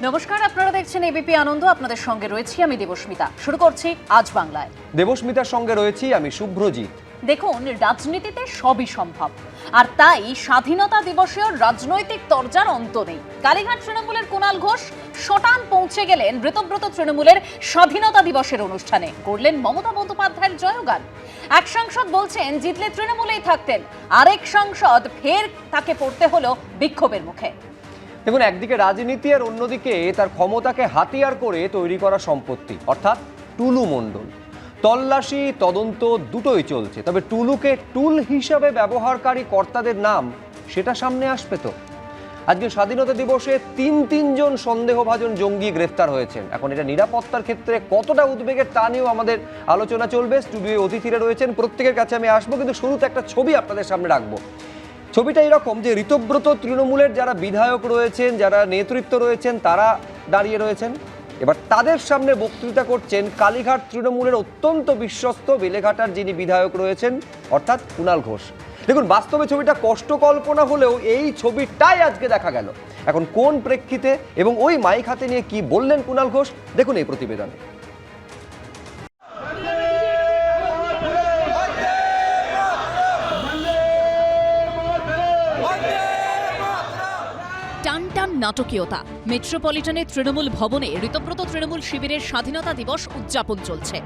নমস্কার, আপনারা দেখছেন এবিপি আনন্দ। আপনাদের সঙ্গে রয়েছি আমি দেবস্মিতা। শুরু করছি আজ বাংলায়। দেবস্মিতার সঙ্গে রয়েছি আমি শুভ্রজিৎ। দেখুন, রাজনীতিতে সবই সম্ভব, আর তাই স্বাধীনতা দিবসেও রাজনৈতিক তরজার অন্ত নেই। কালীঘাট তৃণমূলের কুণাল ঘোষ শটান পৌঁছে গেলেন ঋতব্রত তৃণমূলের স্বাধীনতা দিবসের অনুষ্ঠানে, করলেন মমতা বন্দ্যোপাধ্যায়ের জয়গান। এক সাংসদ বলছেন জিতলে তৃণমূলেই থাকতেন, আরেক সাংসদ ফের তাকে পড়তে হলো বিক্ষোভের মুখে। দেখুন, একদিকে রাজনীতি আর অন্যদিকে তার ক্ষমতাকে হাতিয়ার করে তৈরি করা সম্পত্তি, অর্থাৎ টুলু মণ্ডল। তল্লাশি তদন্ত দুটোই চলছে, তবে টুলুকে টুল হিসাবে ব্যবহারকারী কর্তাদের নাম সেটা সামনে আসবে তো। আজকে স্বাধীনতা দিবসে তিনজন সন্দেহভাজন জঙ্গি গ্রেফতার হয়েছেন। এখন এটা নিরাপত্তার ক্ষেত্রে কতটা উদ্বেগের তা নিয়েও আমাদের আলোচনা চলবে। স্টুডিওয়ে অতিথিরা রয়েছেন, প্রত্যেকের কাছে আমি আসবো, কিন্তু শুরুতে একটা ছবি আপনাদের সামনে রাখবো। ছবিটা এরকম যে ঋতব্রত তৃণমূলের যারা বিধায়ক রয়েছেন, যারা নেতৃত্ব রয়েছেন, তারা দাঁড়িয়ে রয়েছেন। এবার তাদের সামনে বক্তৃতা করছেন কালীঘাট তৃণমূলের অত্যন্ত বিশ্বস্ত বেলেঘাটার যিনি বিধায়ক রয়েছেন, অর্থাৎ কুণাল ঘোষ। দেখুন, বাস্তবে ছবিটা কষ্ট কল্পনা হলেও এই ছবিটাই আজকে দেখা গেল। এখন কোন প্রেক্ষিতে এবং ওই মাইক হাতে নিয়ে কি বললেন কুণাল ঘোষ, দেখুন এই প্রতিবেদনে। টানটান নাটকীয়তা। মেট্রোপলিটনের তৃণমূল ভবনে ঋতব্রত তৃণমূল শিবিরের স্বাধীনতা দিবস উদযাপন চলছে।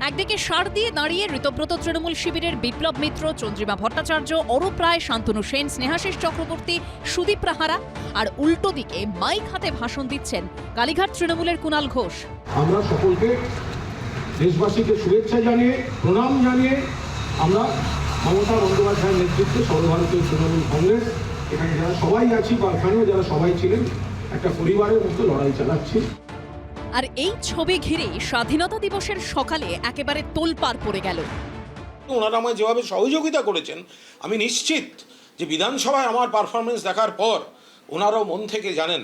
একদিকে সার দিয়ে দাঁড়িয়ে ঋতব্রত তৃণমূল শিবিরের বিপ্লব মিত্র, চন্দ্রিমা ভট্টাচার্য, অরূপ রায়, শান্তনু সেন, স্নেহাশিস চক্রবর্তী, সুদীপ রাহারা, আর উল্টো দিকে মাইক হাতে ভাষণ দিচ্ছেন কালীঘাট তৃণমূলের কুণাল ঘোষ। আমরা সকলকে দেশবাসীকে শুভেচ্ছা জানিয়ে, প্রণাম জানিয়ে আমরা মমতা বন্দ্যোপাধ্যায়ের নেতৃত্বে সর্বভারতীয় তৃণমূল কংগ্রেস, এখানে যারা সবাই আছি বা এখানেও যারা সবাই ছিলেন, একটা পরিবারের মতো লড়াই চালাচ্ছি। আর এই ছবি ঘিরে স্বাধীনতা দিবসের সকালে একেবারে তোলপাড় পড়ে গেল। ওনারা আমায় যেভাবে সহযোগিতা করেছেন, আমি নিশ্চিত যে বিধানসভায় আমার পারফরমেন্স দেখার পর ওনারাও মন থেকে জানেন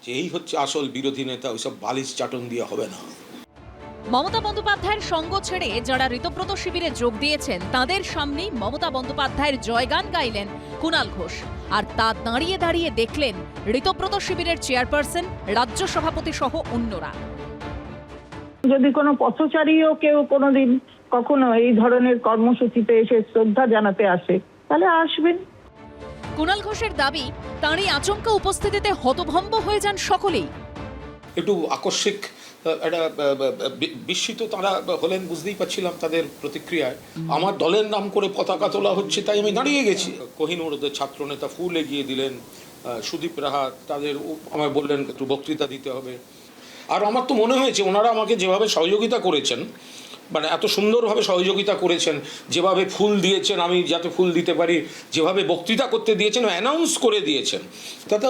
যে এই হচ্ছে আসল বিরোধী নেতা, ওইসব বালিশ চাটন দিয়ে হবে না। মমতা বন্দ্যোপাধ্যায়ের সঙ্গ ছেড়ে যারা ঋতব্রত শিবিরে যোগ দিয়েছেন তাদের সামনেই মমতা বন্দ্যোপাধ্যায়ের জয়গান গাইলেন কুণাল ঘোষ। আর তা দাঁড়িয়ে দাঁড়িয়ে দেখলেন ঋতব্রত শিবিরের চেয়ারপারসন, রাজ্য সভাপতি সহ অন্যরা। যদি কোনো পথচারীও কেউ কোনোদিন কখনো এই ধরনের কর্মসূচিতে এসে শ্রদ্ধা জানাতে আসে, তাহলে আসবেন। কুণাল ঘোষের দাবি, তাঁরই আচমকা উপস্থিতিতে হতভম্ব হয়ে যান সকলেই। একটু আকস্মিক একটা বিস্মিত তারা হলেন, বুঝতেই পারছিলাম তাদের প্রতিক্রিয়ায়। আমার দলের নাম করে পতাকা তোলা হচ্ছে তাই আমি দাঁড়িয়ে গেছি। কোহিনুর ওদের ছাত্রনেতা ফুল এগিয়ে দিলেন, সুদীপ রাহা তাদের আমায় বললেন একটু বক্তৃতা দিতে হবে। আর আমার তো মনে হয়েছে ওনারা আমাকে যেভাবে সহযোগিতা করেছেন, মানে এত সুন্দরভাবে সহযোগিতা করেছেন, যেভাবে ফুল দিয়েছেন আমি যাতে ফুল দিতে পারি, যেভাবে বক্তৃতা করতে দিয়েছেন, অ্যানাউন্স করে দিয়েছেন, তাতে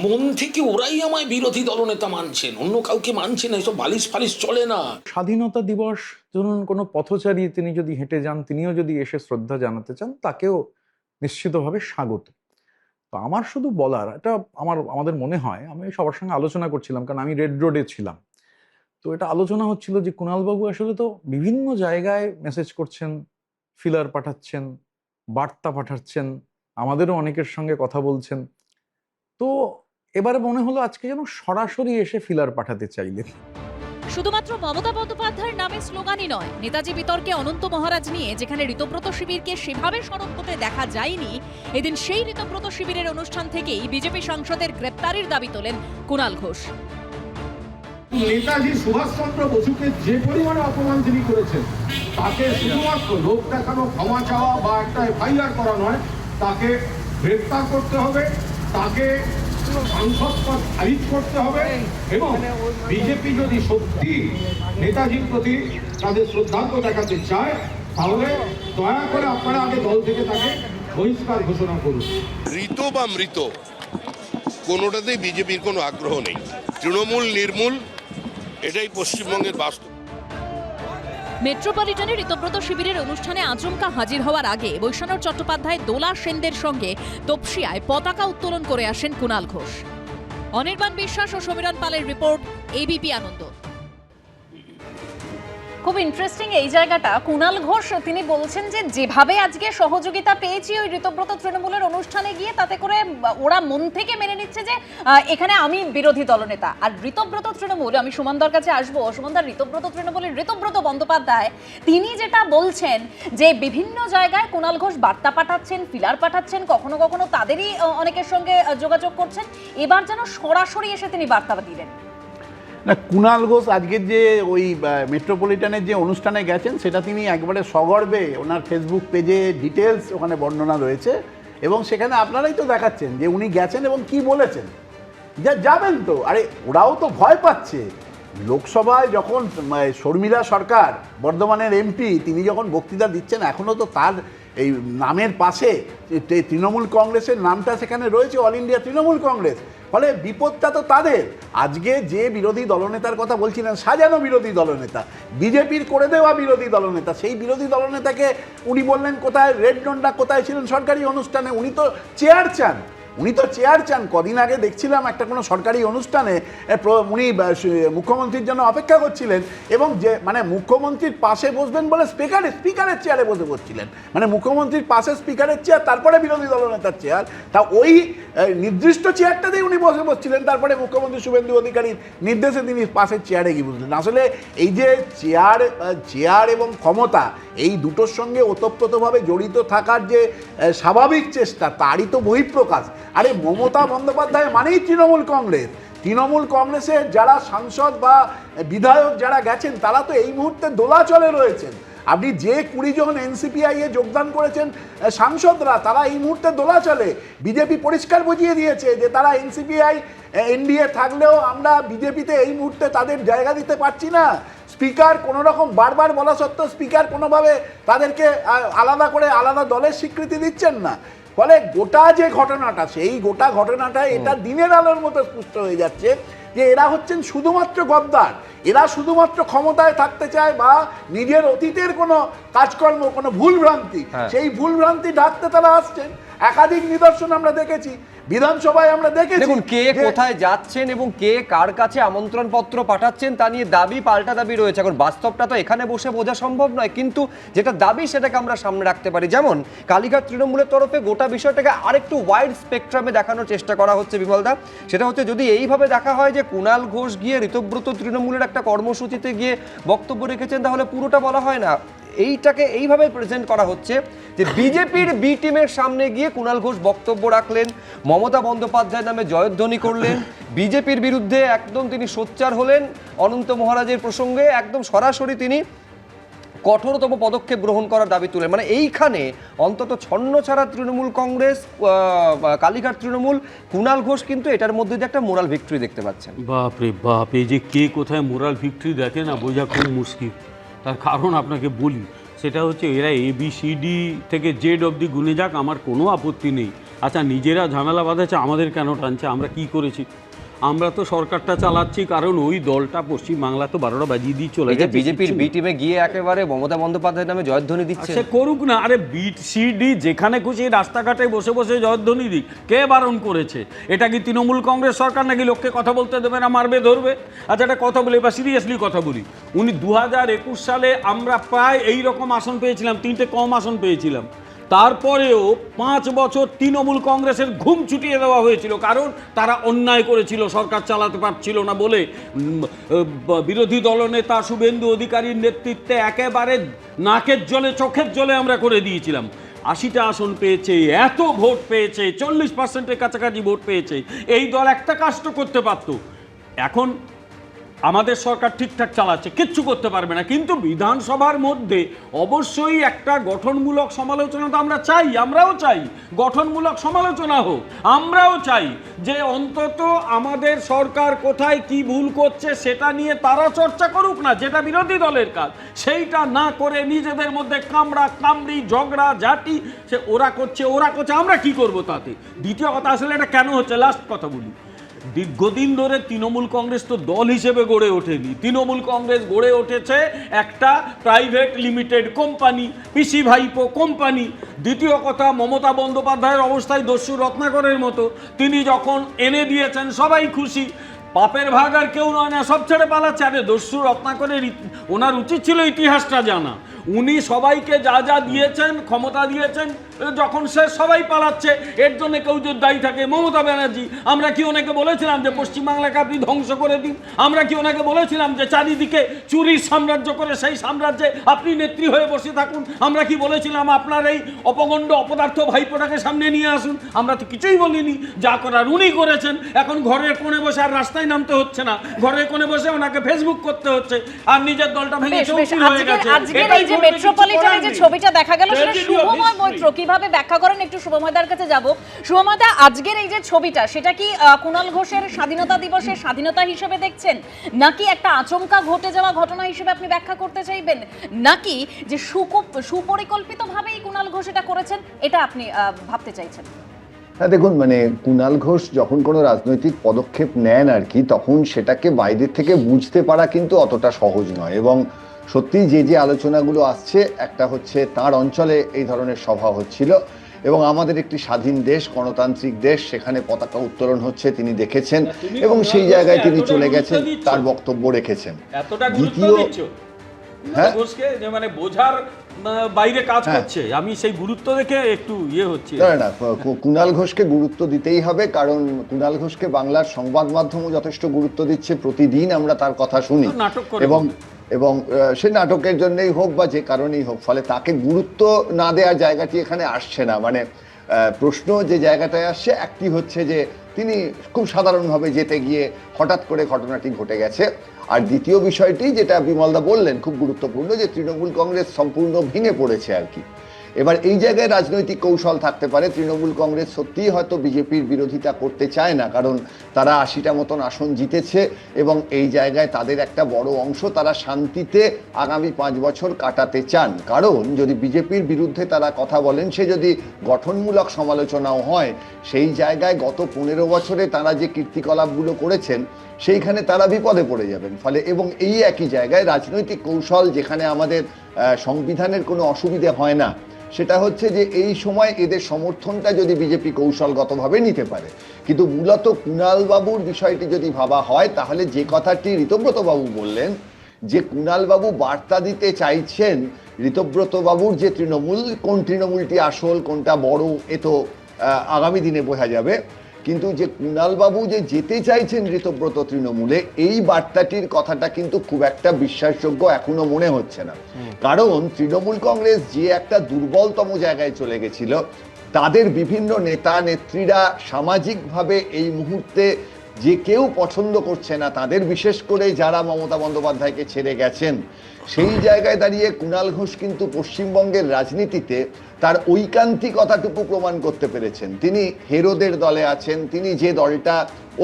মন থেকে ওরাই আমায় বিরোধী দলনেতা মানছেন, অন্য কাউকে মানছেন না। এসব বালিশ ফালিশ চলে না। স্বাধীনতা দিবস ধরুন কোনো পথচারী তিনি যদি হেঁটে যান, তিনিও যদি এসে শ্রদ্ধা জানাতে চান, তাকেও নিশ্চিতভাবে স্বাগত। তো আমার শুধু বলার, এটা আমাদের মনে হয়, আমি সবার সঙ্গে আলোচনা করছিলাম, কারণ আমি রেড রোডে ছিলাম, তো এটা আলোচনা হচ্ছিল যে কুণালবাবু আসলে তো বিভিন্ন জায়গায় মেসেজ করছেন, ফিলার পাঠাচ্ছেন, বার্তা পাঠাচ্ছেন, আমাদেরও অনেকের সঙ্গে কথা বলছেন। তো এবারে মনে হলো আজকে যেন সরাসরি এসে ফিলার পাঠাতে চাইলেন। শুধুমাত্র মমতা বন্দ্যোপাধ্যায়ের নামে স্লোগানই নয়, নেতাজি বিতর্কে অনন্ত মহারাজ নিয়ে যেখানে ঋতব্রত শিবিরকে সেভাবে স্মরণ করতে দেখা যায়নি, এদিন সেই ঋতব্রত শিবিরের অনুষ্ঠান থেকেই বিজেপি সাংসদের গ্রেপ্তারের দাবি তোলেন কুণাল ঘোষ। নেতাজি সুভাষচন্দ্র বসুকে যে পরিমাণে অপমান তিনি করেছেন, তাকে শুধুমাত্র লোক দেখানো, ক্ষমা চাওয়া বা একটা এফআইআর করা নয়, তাকে গ্রেপ্তার করতে হবে, তাকে সাংসদ পদ খারিজ করতে হবে। এবং বিজেপি যদি সত্যি নেতাজির প্রতি তাদের শ্রদ্ধার্ঘ দেখাতে চায়, তাহলে দয়া করে আপনারা আগে দল থেকে তাকে বহিষ্কার ঘোষণা করুন। ঋত বা মৃত কোনোটাতেই বিজেপির কোনো আগ্রহ নেই। তৃণমূল নির্মূল, এটাই পশ্চিমবঙ্গের বাস্তব। মেট্রোপলিটনের ঋতব্রত শিবিরের অনুষ্ঠানে আচমকা হাজির হওয়ার আগে বৈষ্ণব চট্টোপাধ্যায়, দোলা সেনদের সঙ্গে তপসিয়ায় পতাকা উত্তোলন করে আসেন কুণাল ঘোষ। অনির্বাণ বিশ্বাস ও সমীরণ পালের রিপোর্ট, এবিপি আনন্দ। খুব ইন্টারেস্টিং এই জায়গাটা। কুণাল ঘোষ তিনি বলছেন যে যেভাবে আজকে সহযোগিতা পেয়েছি ওই ঋতব্রত তৃণমূলের অনুষ্ঠানে গিয়ে, তাতে করে ওরা মন থেকে মেনে নিচ্ছে যে এখানে আমি বিরোধী দলনেতা। আর ঋতব্রত তৃণমূল, আমি সুমনদার কাছে আসবো, সুমনদার ঋতব্রত তৃণমূলের ঋতব্রত বন্দ্যোপাধ্যায় তিনি যেটা বলছেন যে বিভিন্ন জায়গায় কুণাল ঘোষ বার্তা পাঠাচ্ছেন, ফিলার পাঠাচ্ছেন, কখনো কখনো তাদেরই অনেকের সঙ্গে যোগাযোগ করছেন, এবার যেন সরাসরি এসে তিনি বার্তা দিলেন। না, কুণাল ঘোষ আজকের যে ওই মেট্রোপলিটনের যে অনুষ্ঠানে গেছেন সেটা তিনি একবারে সগর্বে ওনার ফেসবুক পেজে ডিটেলস ওখানে বর্ণনা রয়েছে, এবং সেখানে আপনারাই তো দেখাচ্ছেন যে উনি গেছেন এবং কি বলেছেন। যাবেন তো, আরে ওরাও তো ভয় পাচ্ছে। লোকসভায় যখন শর্মিলা সরকার বর্ধমানের এমপি তিনি যখন বক্তৃতা দিচ্ছেন, এখনও তো তার এই নামের পাশে তৃণমূল কংগ্রেসের নামটা সেখানে রয়েছে, অল ইন্ডিয়া তৃণমূল কংগ্রেস। ফলে বিপদটা তো তাদের। আজকে যে বিরোধী দলনেতার কথা বলছিলেন, সাজানো বিরোধী দলনেতা, বিজেপির করে দেওয়া বিরোধী দলনেতা, সেই বিরোধী দলনেতাকে উনি বললেন কোথায় রেড ডন্ডা, কোথায় ছিলেন সরকারি অনুষ্ঠানে। উনি তো চেয়ার চান, কদিন আগে দেখছিলাম একটা কোনো সরকারি অনুষ্ঠানে উনি মুখ্যমন্ত্রীর জন্য অপেক্ষা করছিলেন, এবং যে মানে মুখ্যমন্ত্রীর পাশে বসবেন বলে স্পিকারের চেয়ারে বসে পড়ছিলেন, মানে মুখ্যমন্ত্রীর পাশে স্পিকারের চেয়ার, তারপরে বিরোধী দলনেতার চেয়ার, তা ওই নির্দিষ্ট চেয়ারটাতেই উনি বসে বসছিলেন, তারপরে মুখ্যমন্ত্রী শুভেন্দু অধিকারীর নির্দেশে তিনি পাশের চেয়ারে গিয়ে বসলেন। আসলে এই যে চেয়ার এবং ক্ষমতা, এই দুটোর সঙ্গে ওতপ্রোতভাবে জড়িত থাকার যে স্বাভাবিক চেষ্টা, তারই তো বহিঃপ্রকাশ। আরে মমতা বন্দ্যোপাধ্যায় মানেই তৃণমূল কংগ্রেসের যারা সাংসদ বা বিধায়ক যারা গেছেন, তারা তো এই মুহূর্তে দোলাচলে রয়েছেন। আপনি যে 20 জন এনসিপিআই এ যোগদান করেছেন সাংসদরা, তারা এই মুহূর্তে দোলাচলে। বিজেপি পরিষ্কার বুঝিয়ে দিয়েছে যে তারা এনসিপিআই এনডিএ থাকলেও আমরা বিজেপিতে এই মুহূর্তে তাদের জায়গা দিতে পারছি না। স্পিকার কোনো রকম বারবার বলা সত্ত্বেও স্পিকার কোনোভাবে তাদেরকে আলাদা করে আলাদা দলের স্বীকৃতি দিচ্ছেন না। ফলে গোটা যে ঘটনাটা, সেই গোটা ঘটনাটা এটা দিনের আলোর মতো স্পষ্ট হয়ে যাচ্ছে যে এরা হচ্ছেন শুধুমাত্র গদ্দার। এরা শুধুমাত্র ক্ষমতায় থাকতে চায় বা নিজের অতীতের কোনো কাজকর্ম, কোনো ভুলভ্রান্তি, সেই ভুলভ্রান্তি ঢাকতে তারা আসছেন। একাধিক নিদর্শন আমরা দেখেছি, বিধানসভায় আমরা দেখেছি। দেখুন কে কোথায় যাচ্ছেন এবং কে কার কাছে আমন্ত্রণ পত্র পাঠাচ্ছেন তা নিয়ে দাবি পাল্টা দাবি রয়েছে। এখন বাস্তবটা তো এখানে বসে বোঝা সম্ভব নয়, কিন্তু যেটা দাবি সেটাকে আমরা সামনে রাখতে পারি। যেমন কালীঘাট তৃণমূলের তরফে গোটা বিষয়টাকে আরেকটু ওয়াইড স্পেকট্রামে দেখানোর চেষ্টা করা হচ্ছে বিমলদা। সেটা হচ্ছে যদি এইভাবে দেখা হয় যে কুণাল ঘোষ গিয়ে ঋতব্রত তৃণমূলের একটা কর্মসূচিতে গিয়ে বক্তব্য রেখেছেন, তাহলে পুরোটা বলা হয় না। এইটাকে এইভাবে প্রেজেন্ট করা হচ্ছে যে বিজেপির বি টিমের সামনে গিয়ে কুণাল ঘোষ বক্তব্য রাখলেন, মমতা বন্দ্যোপাধ্যায় নামে জয়ধ্বনি করলেন, বিজেপির বিরুদ্ধে একদম তিনি সোচ্চার হলেন, অনন্ত মহারাজের প্রসঙ্গে একদম সরাসরি তিনি কঠোরতম পদক্ষেপ গ্রহণ করার দাবি তুলেন। মানে এইখানে অন্তত ছন্ন ছাড়া তৃণমূল কংগ্রেস, কালীঘাট তৃণমূল, কুণাল ঘোষ কিন্তু এটার মধ্যে দিয়ে একটা মোরাল ভিক্টরি দেখতে পাচ্ছেন। বাপরে বাপ, এই যে কে কোথায় মোরাল ভিক্টরি দেখে না বোঝা খুব মুশকিল। তার কারণ আপনাকে বলি, সেটা হচ্ছে এরা ABCD থেকে Z অবধি গুনে যাক, আমার কোনো আপত্তি নেই। আচ্ছা, নিজেরা ঝামেলা বাঁধাচ্ছে, আমাদের কেন টানছে? আমরা কি করেছি? আমরা তো সরকারটা চালাচ্ছি কারণ ওই দলটা পশ্চিমবাংলা তো 12টা বাজিয়ে দিয়ে চলে গেছে। বিজেপির বি টিমে গিয়ে একেবারে মমতা বন্দ্যোপাধ্যায় নামে জয়ধ্বনি দিচ্ছে। সে করুক না, আরে BCD যেখানে খুশি রাস্তাঘাটে বসে বসে জয়ধ্বনি দিক, কে বারণ করেছে? এটা কি তৃণমূল কংগ্রেস সরকার নাকি লোককে কথা বলতে দেবে না, মারবে ধরবে? আচ্ছা, একটা কথা বলি, এবার সিরিয়াসলি কথা বলি। 2021 সালে আমরা প্রায় এই রকম আসন পেয়েছিলাম, 3টে কম আসন পেয়েছিলাম। তারপরেও 5 বছর তৃণমূল কংগ্রেসের ঘুম ছুটিয়ে দেওয়া হয়েছিল, কারণ তারা অন্যায় করেছিল, সরকার চালাতে পারছিল না বলে। বিরোধী দলনেতা শুভেন্দু অধিকারীর নেতৃত্বে একেবারে নাকের জলে চোখের জলে আমরা করে দিয়েছিলাম। 80টা আসন পেয়েছে, এত ভোট পেয়েছে, 40%-এর কাছাকাছি ভোট পেয়েছে। এই দল একটা কাজটা করতে পারত। এখন আমাদের সরকার ঠিকঠাক চালাচ্ছে, কিচ্ছু করতে পারবে না। কিন্তু বিধানসভার মধ্যে অবশ্যই একটা গঠনমূলক সমালোচনা তো আমরা চাই, আমরাও চাই গঠনমূলক সমালোচনা হোক। আমরাও চাই যে অন্তত আমাদের সরকার কোথায় কি ভুল করছে সেটা নিয়ে তারা চর্চা করুক না, যেটা বিরোধী দলের কাজ। সেইটা না করে নিজেদের মধ্যে কামড়া কামড়ি, ঝগড়া ঝাঁটি, সে ওরা করছে আমরা কি করব তাতে? দ্বিতীয় কথা, আসলে এটা কেন হচ্ছে, লাস্ট কথা বলি। দীর্ঘদিন ধরে তৃণমূল কংগ্রেস তো দল হিসেবে গড়ে ওঠেনি। তৃণমূল কংগ্রেস গড়ে উঠেছে একটা প্রাইভেট লিমিটেড কোম্পানি, পিসি ভাইপো কোম্পানি। দ্বিতীয় কথা, মমতা বন্দ্যোপাধ্যায়ের অবস্থায় দস্যু রত্নাকরের মতো। তিনি যখন এনে দিয়েছেন সবাই খুশি, পাপের ভাগ আর কেউ নয় না, সব ছেড়ে পালাচ্ছে। আরে দস্যু রত্নাকরের ওনার উচিত ছিল ইতিহাসটা জানা। উনি সবাইকে যা যা দিয়েছেন, ক্ষমতা দিয়েছেন, যখন সে সবাই পালাচ্ছে, এর জন্য কেউ যদি দায়ী থাকে মমতা ব্যানার্জি। আমরা কি ওনাকে বলেছিলাম যে পশ্চিমবাংলাকে আপনি ধ্বংস করে দিন? আমরা কি ওনাকে বলেছিলাম যে চারিদিকে চুরির সাম্রাজ্য করে সেই সাম্রাজ্যে আপনি নেত্রী হয়ে বসে থাকুন? আমরা কি বলেছিলাম আপনার এই অপগণ্ড অপদার্থ ভাইপোটাকে সামনে নিয়ে আসুন? আমরা তো কিছুই বলিনি। যা করার উনি করেছেন। এখন ঘরের কোণে বসে আর রাস্তায় নামতে হচ্ছে না, ঘরের কোণে বসে ওনাকে ফেসবুক করতে হচ্ছে, আর নিজের দলটা ভেঙে চৌচির হয়ে গেছে। এই যে মেট্রোপলিটনে যে ছবিটা দেখা গেল, সেটা শুভময় মৈত্র কিভাবে ব্যাখ্যা করেন একটু শুভময়দার কাছে যাব। শুভময়দা, আজকের এই যে ছবিটা, সেটা কি কুণাল ঘোষের স্বাধীনতা দিবসের স্বাধীনতা হিসেবে দেখছেন, নাকি একটা আচমকা ঘটে যাওয়া ঘটনা হিসেবে আপনি ব্যাখ্যা করতে চাইবেন, নাকি যে সুপরিকল্পিতভাবেই কুণাল ঘোষ এটা করেছেন, এটা আপনি ভাবতে চাইছেন? হ্যাঁ, দেখুন, মানে কুণাল ঘোষ যখন কোনো রাজনৈতিক পদক্ষেপ নেন আর কি, তখন সেটাকে বাইরের থেকে বুঝতে পারা কিন্তু অতটা সহজ নয়। এবং সত্যি যে আলোচনাগুলো আসছে, একটা হচ্ছে তার অঞ্চলে এই ধরনের সভা হচ্ছিল এবং আমাদের একটি স্বাধীন দেশ, গণতান্ত্রিক দেশ, সেখানে পতাকা উত্তোলন হচ্ছে, তিনি দেখেছেন এবং সেই জায়গায় তিনি চলে গেছেন, তার বক্তব্য রেখেছেন। দ্বিতীয়, হ্যাঁ, মানে বোঝার বাইরে কাজ করছে, আমি সেই গুরুত্ব দেখে একটু হচ্ছে না, কুণাল ঘোষকে গুরুত্ব দিতেই হবে, কারণ কুণাল ঘোষকে বাংলার সংবাদ মাধ্যমও যথেষ্ট গুরুত্ব দিচ্ছে। প্রতিদিন আমরা তার কথা শুনি এবং সে নাটকের জন্যই হোক বা যে কারণেই হোক, ফলে তাকে গুরুত্ব না দেওয়ার জায়গাটি এখানে আসছে না। মানে প্রশ্ন যে জায়গাটায় আসছে, একটি হচ্ছে যে তিনি খুব সাধারণভাবে যেতে গিয়ে হঠাৎ করে ঘটনাটি ঘটে গেছে। আর দ্বিতীয় বিষয়টি, যেটা বিমলদা বললেন, খুব গুরুত্বপূর্ণ, যে তৃণমূল কংগ্রেস সম্পূর্ণ ভেঙে পড়েছে আর কি। এবার এই জায়গায় রাজনৈতিক কৌশল থাকতে পারে। তৃণমূল কংগ্রেস সত্যিই হয়তো বিজেপির বিরোধিতা করতে চায় না, কারণ তারা 80টা মতন আসন জিতেছে এবং এই জায়গায় তাদের একটা বড় অংশ তারা শান্তিতে আগামী 5 বছর কাটাতে চান। কারণ যদি বিজেপির বিরুদ্ধে তারা কথা বলেন, সে যদি গঠনমূলক সমালোচনাও হয়, সেই জায়গায় গত 15 বছরে তারা যে কীর্তিকলাপগুলো করেছেন, সেইখানে তারা বিপদে পড়ে যাবেন। ফলে এবং এই একই জায়গায় রাজনৈতিক কৌশল, যেখানে আমাদের সংবিধানের কোনো অসুবিধে হয় না, সেটা হচ্ছে যে এই সময় এদের সমর্থনটা যদি বিজেপি কৌশলগতভাবে নিতে পারে। কিন্তু মূলত কুণাল বাবুর বিষয়টি যদি ভাবা হয়, তাহলে যে কথাটি ঋতব্রত বাবু বললেন, যে কুণাল বাবু বার্তা দিতে চাইছেন, ঋতব্রত বাবুর যে তৃণমূল, কোন তৃণমূলটি আসল কোনটা বড়, এ তো আগামী দিনে বোঝা যাবে। কিন্তু যে কুণাল বাবু যে যেতে চাইছেন ঋতব্রত তৃণমূলে, এই বার্তাটির কথাটা কিন্তু খুব একটা বিশ্বাসযোগ্য এখনো মনে হচ্ছে না। কারণ তৃণমূল কংগ্রেস যে একটা দুর্বলতম জায়গায় চলে গেছিল, তাদের বিভিন্ন নেতা নেত্রীরা সামাজিকভাবে এই মুহূর্তে যে কেউ পছন্দ করছে না তাদের, বিশেষ করে যারা মমতা বন্দ্যোপাধ্যায়কে ছেড়ে গেছেন, সেই জায়গায় দাঁড়িয়ে কুণাল ঘোষ কিন্তু পশ্চিমবঙ্গের রাজনীতিতে তার ঐকান্তিকতাটুকু প্রমাণ করতে পেরেছেন। তিনি হেরোদের দলে আছেন, তিনি যে দলটা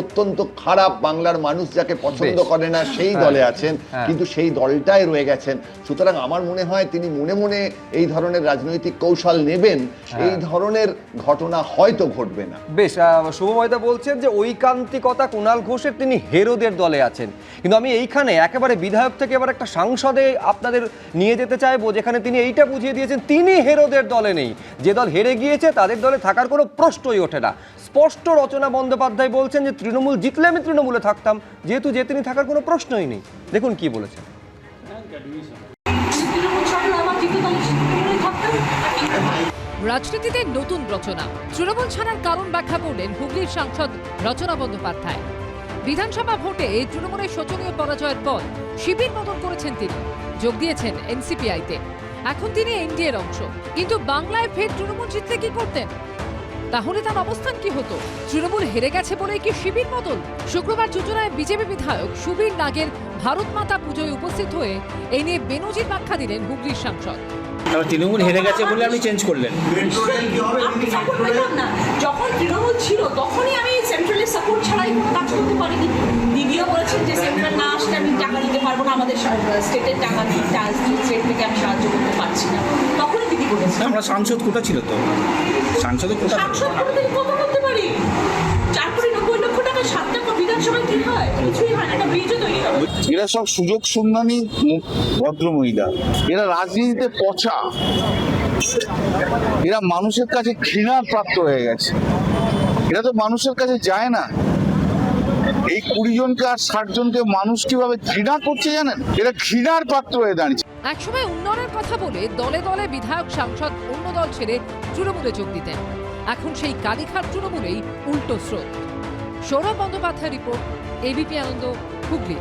অত্যন্ত খারাপ, বাংলার মানুষ যাকে পছন্দ করে না, সেই দলে আছেন, কিন্তু সেই দলটাই রয়ে গেছেন। সুতরাং আমার মনে হয় তিনি মনে মনে এই ধরনের রাজনৈতিক কৌশল নেবেন, এই ধরনের ঘটনা হয়তো ঘটবে না। বেশ, শুভময়দা বলছেন যে ঐকান্তিকতা কুণাল ঘোষের, তিনি হেরোদের দলে আছেন। কিন্তু আমি এইখানে একেবারে বিধায়ক থেকে এবার একটা সাংসদে আপনাদের নিয়ে যেতে চাইবো, যেখানে তিনি এইটা বুঝিয়ে দিয়েছেন তিনি হেরোদের দলে নেই। যে দল হেরে গিয়েছে তাদের দলে থাকার কোনো প্রশ্নই ওঠে না। স্পষ্ট রচনা বন্দ্যোপাধ্যায় বলছেন যে তৃণমূল জিতলে আমি তৃণমূলে থাকতাম, যেহেতু তিনি থাকার কোনো প্রশ্নই নেই। দেখুন কি বলেছেন। রাজনীতিতে নতুন রচনা, তৃণমূল ছাড়ার কারণ ব্যাখ্যা করলেন হুগলির সাংসদ রচনা বন্দ্যোপাধ্যায়। বিধানসভা ভোটে তৃণমূলের শোচনীয় পরাজয়ের পর শিবির বদল করেছেন তিনি, যোগ দিয়েছেন এনসিপিআইতে। এখন তিনি এনডিএর অংশ, কিন্তু বাংলায় ফের তৃণমূল জিতলে কি করতেন? তাহলে তার অবস্থান কি হতো? তৃণমূল হেরে গেছে বলে কি শিবির বদল? শুক্রবার চুচুড়ায় বিজেপি বিধায়ক সুবীর নাগের ভারত মাতা পুজোয় উপস্থিত হয়ে এই নিয়ে বেনজির ব্যাখ্যা দিলেন হুগলির সাংসদ। তৃণমূল হেরে গেছে বলে আপনি চেঞ্জ করলেন? যখন তৃণমূল ছিল তখনই আমি সেন্ট্রালের সাপোর্ট ছাড়াই কাজ করতে পারিনি। দিদিও বলেছেন যে সেন্ট্রাল না আসলে আমি টাকা দিতে পারবো না, আমাদের স্টেটের টাকা স্টেট থেকে আমি সাহায্য করতে পারছি না, তখনই দিদি বলেছেন। আমরা সাংসদ কোটা ছিল তো, সাংসদ কত করতে পারি? 4 কোটি 90 লক্ষ টাকা 7টা বিধানসভায় কি হয়? কিছুই হয় না, একটা ব্রিজও তৈরি হবে। এরা সব সুযোগ সন্ধানী ভদ্র মহিলা, এরা রাজনীতিতে পচা, এরা মানুষের কাছে ঘৃণার প্রাপ্ত হয়ে গেছে, এরা তো মানুষের কাছে যায় না। এই 20 জনকে আর 60 জনকে মানুষ কিভাবে ঘৃণা করছে জানেন? এটা ঘৃণার পাত্র হয়ে দাঁড়িয়েছে। একসময় উন্নয়নের কথা বলে দলে দলে বিধায়ক সাংসদ অন্য দল ছেড়ে তৃণমূলে যোগ দিতেন। এখন সেই কালীঘাট তৃণমূলেই উল্টো স্রোত। সৌরভ বন্দ্যোপাধ্যায় রিপোর্ট, এবিপি আনন্দ, হুগলি।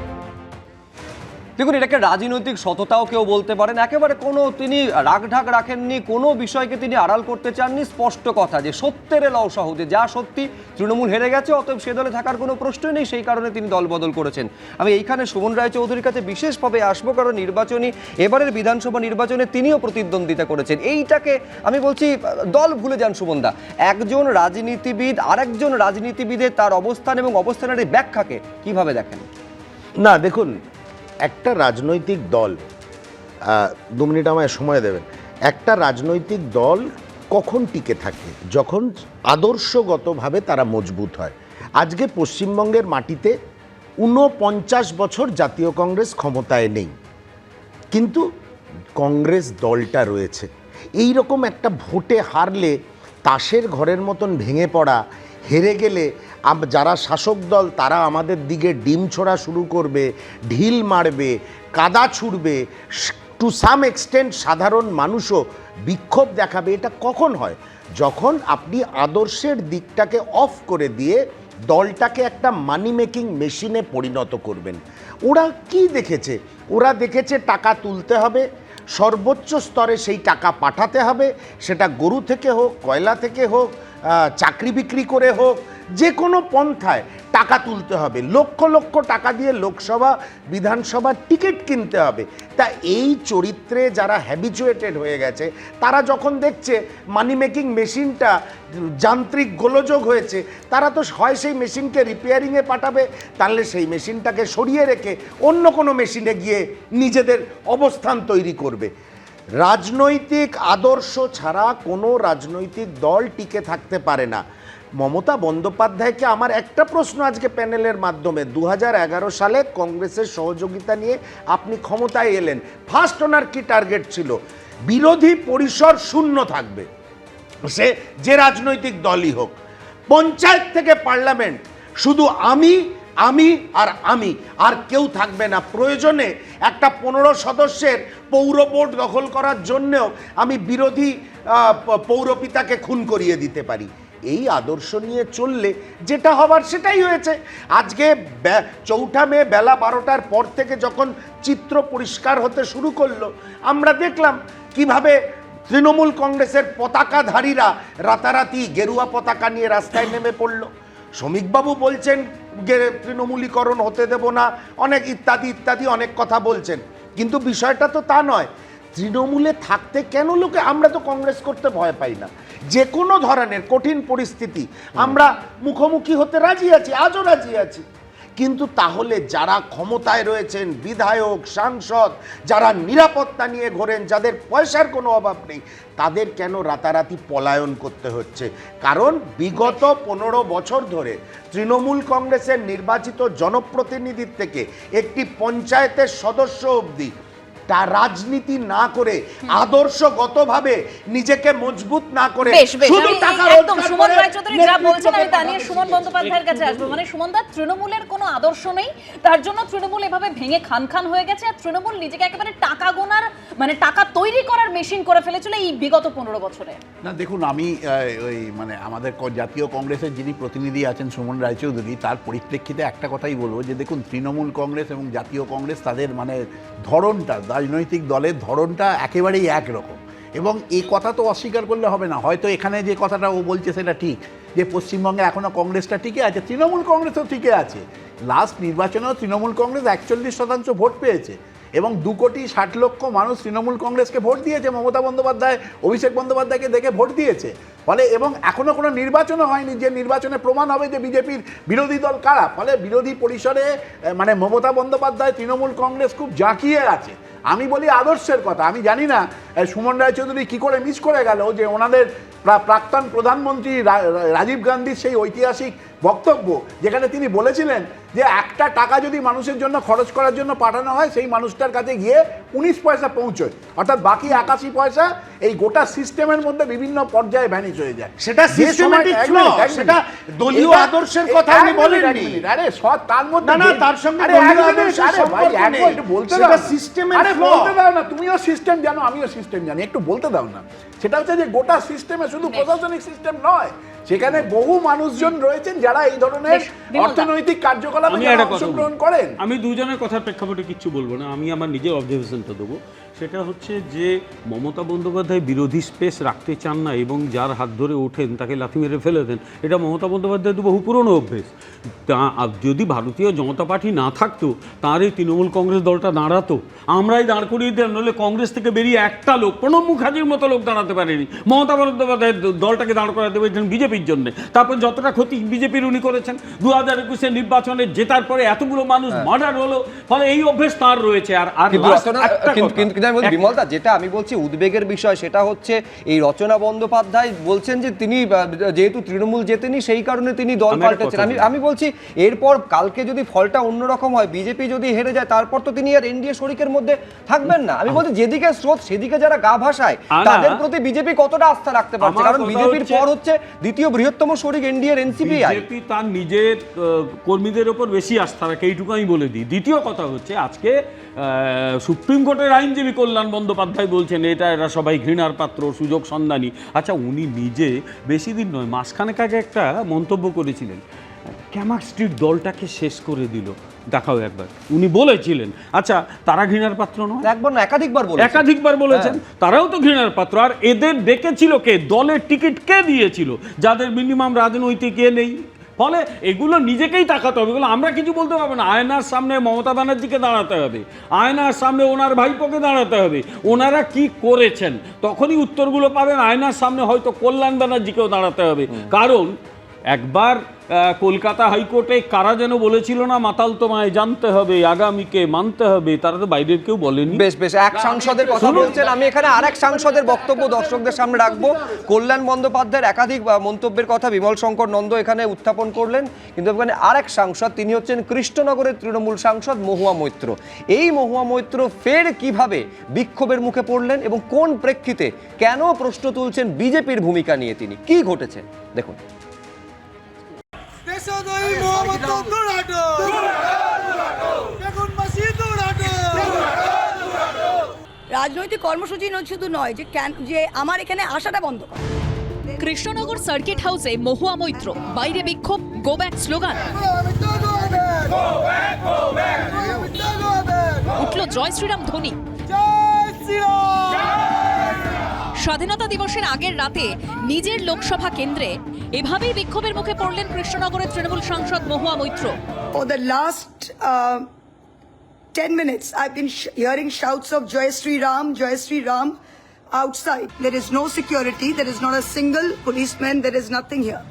দেখুন, এটাকে রাজনৈতিক সততাও কেউ বলতে পারেন। একেবারে কোনো তিনি রাগঢাক রাখেননি, কোনো বিষয়কে তিনি আড়াল করতে চাননি। স্পষ্ট কথা যে সত্যের লওসহ যে যা সত্যি তৃণমূল হেরে গেছে, অতএব সে দলে থাকার কোনো প্রশ্নই নেই, সেই কারণে তিনি দল বদল করেছেন। আমি এইখানে সুমন রায়চৌধুরীর কাছে বিশেষভাবে আসবো, কারণ নির্বাচনী এবারের বিধানসভা নির্বাচনে তিনিও প্রতিদ্বন্দ্বিতা করেছেন। এইটাকে আমি বলছি দল ভুলে যান সুমনদা। একজন রাজনীতিবিদ আরেকজন রাজনীতিবিদের তার অবস্থান এবং অবস্থানের এই ব্যাখ্যাকে কিভাবে দেখেন? না দেখুন, একটা রাজনৈতিক দল 2 মিনিট আমায় সময় দেবেন। একটা রাজনৈতিক দল কখন টিকে থাকে? যখন আদর্শগতভাবে তারা মজবুত হয়। আজকে পশ্চিমবঙ্গের মাটিতে 49 বছর জাতীয় কংগ্রেস ক্ষমতায় নেই, কিন্তু কংগ্রেস দলটা রয়েছে। এই রকম একটা ভোটে হারলে তাসের ঘরের মতন ভেঙে পড়া, হেরে গেলে যারা শাসক দল তারা আমাদের দিকে ডিম ছোড়া শুরু করবে, ঢিল মারবে, কাদা ছুড়বে, টু সাম এক্সটেন্ট সাধারণ মানুষও বিক্ষোভ দেখাবে। এটা কখন হয়? যখন আপনি আদর্শের দিকটাকে অফ করে দিয়ে দলটাকে একটা মানি মেকিং মেশিনে পরিণত করবেন। ওরা কি দেখেছে? ওরা দেখেছে টাকা তুলতে হবে, সর্বোচ্চ স্তরে সেই টাকা পাঠাতে হবে, সেটা গরু থেকে হোক, কয়লা থেকে হোক, চাকরি বিক্রি করে হোক, যে কোনো পন্থায় টাকা তুলতে হবে। লক্ষ লক্ষ টাকা দিয়ে লোকসভা বিধানসভার টিকিট কিনতে হবে। তা এই চরিত্রে যারা হ্যাবিচুয়েটেড হয়ে গেছে, তারা যখন দেখছে মানি মেকিং মেশিনটা যান্ত্রিক গোলযোগ হয়েছে, তারা তো হয় সেই মেশিনকে রিপেয়ারিংয়ে পাঠাবে, তাহলে সেই মেশিনটাকে সরিয়ে রেখে অন্য কোনো মেশিনে গিয়ে নিজেদের অবস্থান তৈরি করবে। রাজনৈতিক আদর্শ ছাড়া কোনো রাজনৈতিক দল টিকে থাকতে পারে না। মমতা বন্দ্যোপাধ্যায়কে আমার একটা প্রশ্ন আজকে প্যানেলের মাধ্যমে, 2011 সালে কংগ্রেসের সহযোগিতা নিয়ে আপনি ক্ষমতায় এলেন, ফার্স্ট ওনার কি টার্গেট ছিল? বিরোধী পরিসর শূন্য থাকবে, সে যে রাজনৈতিক দলই হোক। পঞ্চায়েত থেকে পার্লামেন্ট শুধু আমি আর কেউ থাকবে না। প্রয়োজনে একটা 15 সদস্যের পৌর বোর্ড দখল করার জন্যেও আমি বিরোধী পৌরপিতাকে খুন করিয়ে দিতে পারি। এই আদর্শ নিয়ে চললে যেটা হবার সেটাই হয়েছে। আজকে 4 মে বেলা 12টার পর থেকে যখন চিত্র পরিষ্কার হতে শুরু করলো, আমরা দেখলাম কিভাবে তৃণমূল কংগ্রেসের পতাকাধারীরা রাতারাতি গেরুয়া পতাকা নিয়ে রাস্তায় নেমে পড়ল। শ্রমিকবাবু বলছেন তৃণমূলীকরণ হতে দেব না, অনেক ইত্যাদি ইত্যাদি অনেক কথা বলছেন, কিন্তু বিষয়টা তো তা নয়। তৃণমূলে থাকতে কেন লোকে, আমরা তো কংগ্রেস করতে ভয় পাই না। যে কোনো ধরনের কঠিন পরিস্থিতি আমরা মুখোমুখি হতে রাজি আছি, আজও রাজি আছি। কিন্তু তাহলে যারা ক্ষমতায় রয়েছেন, বিধায়ক, সাংসদ, যারা নিরাপত্তা নিয়ে ঘোরেন, যাদের পয়সার কোনো অভাব নেই, তাদের কেন রাতারাতি পলায়ন করতে হচ্ছে? কারণ বিগত 15 বছর ধরে তৃণমূল কংগ্রেসের নির্বাচিত জনপ্রতিনিধির থেকে একটি পঞ্চায়েতের সদস্য অবধি তা রাজনীতি না করে, আদর্শগতভাবে নিজেকে মজবুত না করে, শুধু টাকা রোজগার সুমন রায়চৌধুরী যা বলছেন, আমি তা নিয়ে সুমন বন্দ্যোপাধ্যায়ের কাছে আসবো। মানে সুমন দা, তৃণমূলের কোনো আদর্শ নেই, তার জন্য তৃণমূল এভাবে ভেঙে খান হয়ে গেছে, আর তৃণমূল নিজেকে একেবারে টাকা গোনার, মানে টাকা তৈরি করার মেশিন করে ফেলেছিল এই বিগত 15 বছরে। না দেখুন, আমি ওই মানে আমাদের জাতীয় কংগ্রেসের যিনি প্রতিনিধি আছেন সুমন রায়চৌধুরী, তার পরিপ্রেক্ষিতে একটা কথাই বলবো যে দেখুন, তৃণমূল কংগ্রেস এবং জাতীয় কংগ্রেস তাদের মানে ধরনটা, রাজনৈতিক দলের ধরনটা একেবারেই একরকম। এবং এই কথা তো অস্বীকার করলে হবে না। হয়তো এখানে যে কথাটা ও বলছে সেটা ঠিক, যে পশ্চিমবঙ্গে এখনও কংগ্রেসটা টিকে আছে, তৃণমূল কংগ্রেসও টিকে আছে। লাস্ট নির্বাচনেও তৃণমূল কংগ্রেস 41% ভোট পেয়েছে এবং 2,60,00,000 মানুষ তৃণমূল কংগ্রেসকে ভোট দিয়েছে। মমতা বন্দ্যোপাধ্যায়, অভিষেক বন্দ্যোপাধ্যায়কে দেখে ভোট দিয়েছে। ফলে এবং এখনও কোনো নির্বাচনও হয়নি যে নির্বাচনে প্রমাণ হবে যে বিজেপির বিরোধী দল কারা। ফলে বিরোধী পরিসরে মানে মমতা বন্দ্যোপাধ্যায়, তৃণমূল কংগ্রেস খুব জাঁকিয়ে আছে। আমি বলি আদর্শের কথা, আমি জানি না সুমন রায়চৌধুরী কী করে মিস করে গেল যে ওনাদের প্রাক্তন প্রধানমন্ত্রী রাজীব গান্ধীর সেই ঐতিহাসিক বক্তব্য, যেখানে তিনি বলেছিলেন যে একটা টাকা যদি মানুষের জন্য খরচ করার জন্য পাঠানো হয় সেই মানুষটার কাছে গিয়ে 19 পয়সা পৌঁছয়, অর্থাৎ বাকি 81 পয়সা এই গোটা সিস্টেমের মধ্যে বিভিন্ন পর্যায়ে ভ্যানিশ হয়ে যায়। সেটা সিস্টেমেটিক ফ্ল, সেটা দলীয় আদর্শের কথা উনি বলেননি। আরে সৎ তার মধ্যে না তার সঙ্গে দলীয় আদর্শের সম্পর্ক নেই, একটু বলতে দাও, সেটা সিস্টেমের ফ্ল। বলতে দাও না, তুমিও সিস্টেম জানো আমিও সিস্টেম জানি, একটু বলতে দাও না। সেটা হচ্ছে যে গোটা সিস্টেমে শুধু প্রশাসনিক সিস্টেম নয়, সেখানে বহু মানুষজন রয়েছেন যারা এই ধরনের অর্থনৈতিক কার্যকলাপে অংশগ্রহণ করেন। আমি দুজনের কথার প্রেক্ষাপটে কিচ্ছু বলবো না, আমি আমার নিজের অবজারভেশনটা দেবো। সেটা হচ্ছে যে মমতা বন্দ্যোপাধ্যায় বিরোধী স্পেস রাখতে চান না এবং যার হাত ধরে ওঠেন তাকে লাথি মেরে ফেলে দেন, এটা মমতা বন্দ্যোপাধ্যায় তো বহু পুরনো অভ্যেস। তা যদি ভারতীয় জনতা পার্টি না থাকতো তার এই তৃণমূল কংগ্রেস দলটা দাঁড়াতো, আমরাই দাঁড় করিয়ে দিলাম, নইলে কংগ্রেস থেকে বেরিয়ে একটা লোক, প্রণব মুখার্জির মতো লোক দাঁড়াতে পারেনি। মমতা বন্দ্যোপাধ্যায় দলটাকে দাঁড় করাতে পেরেছেন বিজেপির জন্য, তারপর যতটা ক্ষতি বিজেপির উনি করেছেন। 2021 নির্বাচনে জেতার পরে এতগুলো মানুষ মার্ডার হলো, ফলে এই অভ্যেস তার রয়েছে। বিমলদা, যেটা আমি বলছি উদ্বেগের বিষয় সেটা হচ্ছে এই রচনা বন্দ্যোপাধ্যায় বলছেন যে তিনি যেহেতু তৃণমূল জেতেনি সেই কারণে তিনি দল পাল্টেছেন। আমি বলছি এরপর কালকে যদি ফলটা অন্যরকম হয়, বিজেপি যদি হেরে যায়, তারপর তো তিনি আর এনডিএ শরিকের মধ্যে থাকবেন না। আমি বলছি যেদিকে স্রোত সেদিকে যারা গা ভাসায় তাদের প্রতি বিজেপি কতটা আস্থা রাখতে পারছে, কারণ বিজেপির পর হচ্ছে দ্বিতীয় বৃহত্তম শরিক এনডিএ এনসিপি। বিজেপি তার নিজের কর্মীদের ওপর বেশি আস্থা রাখে, এইটুকু আমি বলে দিই। দ্বিতীয় কথা হচ্ছে আজকে সুপ্রিম কোর্টের আইনজীবী কল্যাণ বন্দ্যোপাধ্যায় বলছেন এরা সবাই ঘৃণার পাত্র, সুযোগ সন্ধানী। আচ্ছা, উনি নিজে বেশি দিন নয় মাসখানেক আগে একটা মন্তব্য করেছিলেন, ক্যামাক স্ট্রিট দলটাকে শেষ করে দিল, দেখাও একবার, উনি বলেছিলেন। আচ্ছা, তারা ঘৃণার পাত্র নয়? একবার না, একাধিকবার বলেছেন, তারাও তো ঘৃণার পাত্র। আর এদের ডেকেছিল কে? দলের টিকিট কে দিয়েছিল? যাদের মিনিমাম রাজনৈতিক নেই। ফলে এগুলো নিজেকেই তাকাতে হবে, এগুলো আমরা কিছু বলতে পারবো না। আয়নার সামনে মমতা ব্যানার্জিকে দাঁড়াতে হবে, আয়নার সামনে ওনার ভাইপোকে দাঁড়াতে হবে, ওনারা কি করেছেন তখনই উত্তরগুলো পাবেন। আয়নার সামনে হয়তো কল্যাণ ব্যানার্জিকেও দাঁড়াতে হবে, কারণ একবার কলকাতা হাইকোর্টে কারা যেন বলেছিল না, মাতাল তোমায় জানতে হবে, আগামীকে মানতে হবে, তারা তো বাইরের কেউ বলেনি। বেশ এক সাংসদের কথা বলছেন, আমি এখানে আরেক সাংসদের বক্তব্য দর্শকদের সামনে রাখবো। কল্যাণ বন্দ্যোপাধ্যায়ের একাধিক মন্তব্যের কথা বিমল শঙ্কর নন্দ এখানে উত্থাপন করলেন, কিন্তু এখানে আরেক সাংসদ, তিনি হচ্ছেন কৃষ্ণনগরের তৃণমূল সাংসদ মহুয়া মৈত্র। এই মহুয়া মৈত্র ফের কিভাবে বিক্ষোভের মুখে পড়লেন এবং কোন প্রেক্ষিতে কেন প্রশ্ন তুলছেন বিজেপির ভূমিকা নিয়ে, তিনি কি ঘটেছে দেখুন। রাজনৈতিক কর্মসূচি শুধু নয় যে আমার এখানে আসাটা বন্ধ করা। কৃষ্ণনগর সার্কিট হাউসে মহুয়া মৈত্র, বাইরে বিক্ষোভ, গো ব্যাক স্লোগান, উঠল জয় শ্রীরাম ধ্বনি। স্বাধীনতা দিবসের আগের রাতে নিজের লোকসভা কেন্দ্রে এভাবেই বিক্ষোভের মুখে পড়লেন কৃষ্ণনগরের তৃণমূল সাংসদ Mahua Moitra. For the last 10 minutes I've been hearing shouts of Jai Sri Ram outside. There is no security, there is not a single policeman, there is nothing here.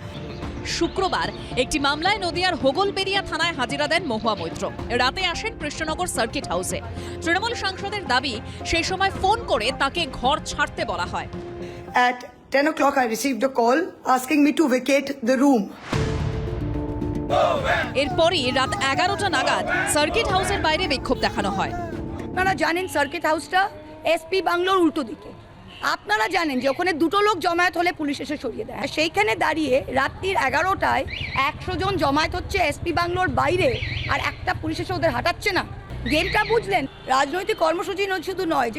শুক্রবার একটি মামলায় নদিয়ার হোগলবেড়িয়া থানায় হাজিরা দেন মহুয়া মৈত্র। রাতে আসেন কৃষ্ণনগর সার্কিট হাউসে। তৃণমূল সাংসদের দাবি সেই সময় ফোন করে তাকে ঘর ছাড়তে বলা হয়। At 10 o'clock I received a call asking me to vacate the room. এরপরই রাত 11টা নাগাদ সার্কিট হাউসের বাইরে বিক্ষোভ দেখানো হয়। আপনারা জানেন সার্কিট হাউসটা এসপি বাংলোর উল্টো দিকে। আপনারা জানেন যে ওখানে দুটো লোক জমায়েত হলে পুলিশ এসে সরিয়ে দেয়। সেইখানে দাঁড়িয়ে রাত্রির 11টায় 100 জন জমায়েত হচ্ছে এসপি বাংলোর বাইরে, আর একটা পুলিশ এসে ওদের হাঁটাচ্ছে না। গেমটা বুঝলেন? রাজনৈতিক কর্মসূচি শুধু নয়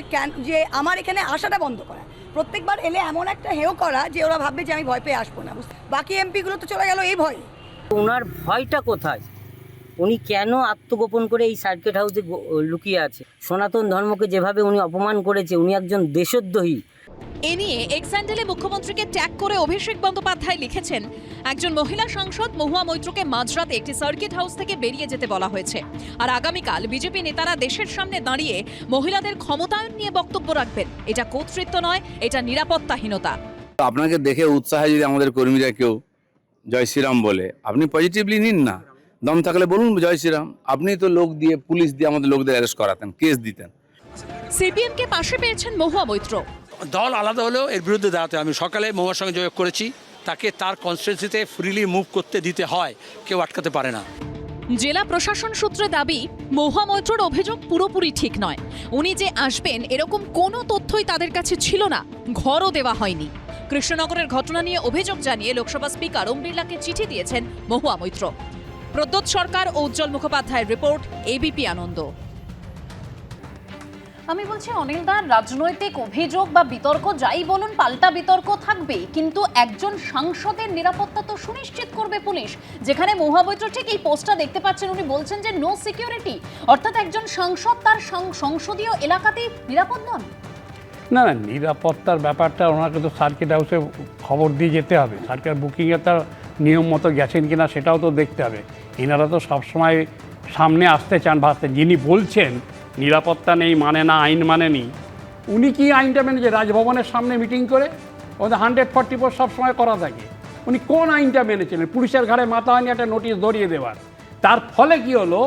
যে আমার এখানে আসাটা বন্ধ করা, প্রত্যেকবার এলে এমন একটা হেয় করা যে ওরা ভাববে যে আমি ভয় পেয়ে আসবো না। বাকি এমপিগুলো তো চলে গেল এই ভয়ে। ওনার ভয়টা কোথায়? উনি কেন আত্মগোপন করে এই সার্কিট হাউসে লুকিয়ে আছে? সনাতন ধর্মকে যেভাবে উনি অপমান করেছে, উনি একজন দেশদ্রোহী। এ নিয়ে এক্স হ্যান্ডেলে মুখ্যমন্ত্রীকে ট্যাগ করে অভিষেক বন্দ্যোপাধ্যায় লিখেছেন, একজন মহিলা সাংসদ মহুয়া মৈত্রকে মাঝরাতে একটি সার্কিট হাউস থেকে বেরিয়ে যেতে বলা হয়েছে, আর আগামীকাল বিজেপি নেতারা দেশের সামনে দাঁড়িয়ে মহিলাদের ক্ষমতায়ন নিয়ে বক্তব্য রাখবেন। এটা কর্তৃত্ব নয়, এটা নিরাপত্তাহীনতা। আপনাকে দেখে উৎসাহে যদি আমাদের কর্মীরা কেউ জয় শ্রীরাম বলে, আপনি পজিটিভলি নিন না, দম থাকলে বলুন জয় শ্রীরাম। আপনি তো লোক দিয়ে, পুলিশ দিয়ে আমাদের লোকদের অ্যারেস্ট করাতেন, কেস দিতেন। সিপিএম কে পাশে পেয়েছেন মহুয়া মৈত্র। দল আলাদা হলেও এর বিরুদ্ধে দাঁড়াতে আমি সকালে মহুয়ার সঙ্গে যোগাযোগ করেছি, তাকে তার কনস্টিটিউয়েন্সিতে ফ্রিলি মুভ করতে দিতে হয়, কেউ আটকাতে পারে না। জেলা প্রশাসন সূত্রে দাবি, মহুয়া মৈত্রর অভিযোগ পুরোপুরি ঠিক নয়। উনি যে আসবেন এরকম কোনো তথ্যই তাদের কাছে ছিল না, ঘরও দেওয়া হয়নি। কৃষ্ণনগরের ঘটনা নিয়ে অভিযোগ জানিয়ে লোকসভা স্পিকার ওম বিড়লাকে চিঠি দিয়েছেন মহুয়া মৈত্র। প্রদ্যোৎ সরকার ও উজ্জ্বল মুখোপাধ্যায়ের রিপোর্ট, এবিপি আনন্দ। আমি বলছি অনিলদার, রাজনৈতিক অভিযোগ বা বিতর্ক যাই বলুন, পাল্টা বিতর্ক থাকবেই, কিন্তু একজন সাংসদের নিরাপত্তা তো সুনিশ্চিত করবে পুলিশ। যেখানে মহুয়া মৈত্র ঠিক এই পোস্টটা দেখতে পাচ্ছেন, উনি বলছেন যে নো সিকিউরিটি, অর্থাৎ একজন সাংসদ তার সংসদীয় এলাকাতেই নিরাপদ নন। না না, নিরাপত্তার ব্যাপারটা ওনাকে তো সার্কিট হাউসে খবর দিয়ে যেতে হবে। সার্কিট বুকিংয়ে তার নিয়ম মতো গেছেন কিনা সেটাও তো দেখতে হবে। এনারা তো সবসময় সামনে আসতে চান, ভাবতে। যিনি বলছেন নিরাপত্তা নেই মানে না, আইন মানেনি, উনি কি আইনটা মেনেছে? রাজভবনের সামনে মিটিং করে ওদের 144 সবসময় করা থাকে। উনি কোন আইনটা মেনেছিলেন? পুলিশের ঘাড়ে মাথা হয়নি একটা নোটিশ ধরিয়ে দেওয়ার। তার ফলে কি হলো,